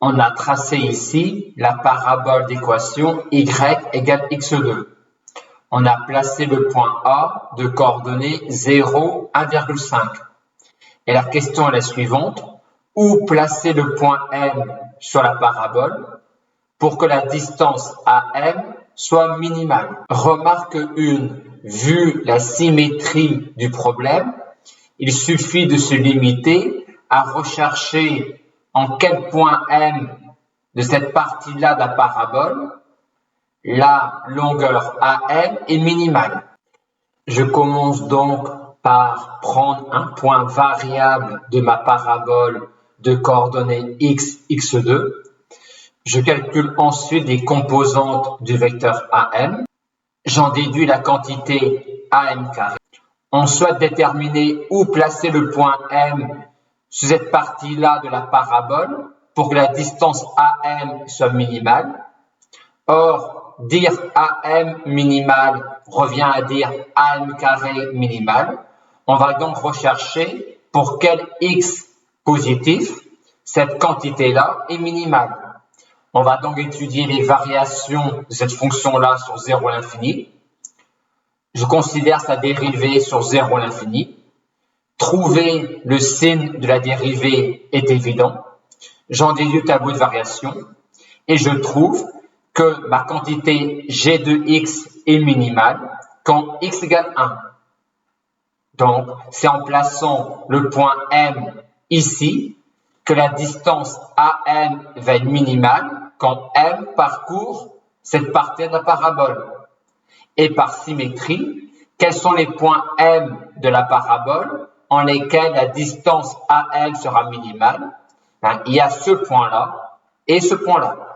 On a tracé ici la parabole d'équation y égale x2. On a placé le point A de coordonnées 0, 1,5. Et la question est la suivante. Où placer le point M sur la parabole pour que la distance AM soit minimale? Remarque 1. Vu la symétrie du problème, il suffit de se limiter à rechercher en quel point M de cette partie-là de la parabole la longueur AM est minimale. Je commence donc par prendre un point variable de ma parabole de coordonnées x, x2. Je calcule ensuite les composantes du vecteur AM. J'en déduis la quantité AM carré. On souhaite déterminer où placer le point M sur cette partie-là de la parabole pour que la distance AM soit minimale. Or, dire AM minimal revient à dire AM carré minimal. On va donc rechercher pour quel x positif cette quantité-là est minimale. On va donc étudier les variations de cette fonction-là sur 0 à l'infini. Je considère sa dérivée sur 0 à l'infini. Trouver le signe de la dérivée est évident. J'en déduis le tableau de variation et je trouve que ma quantité g de x est minimale quand x égale 1. Donc, c'est en plaçant le point M ici que la distance AM va être minimale quand M parcourt cette partie de la parabole. Et par symétrie, quels sont les points M de la parabole en lesquels la distance AM sera minimale? Il y a ce point-là et ce point-là.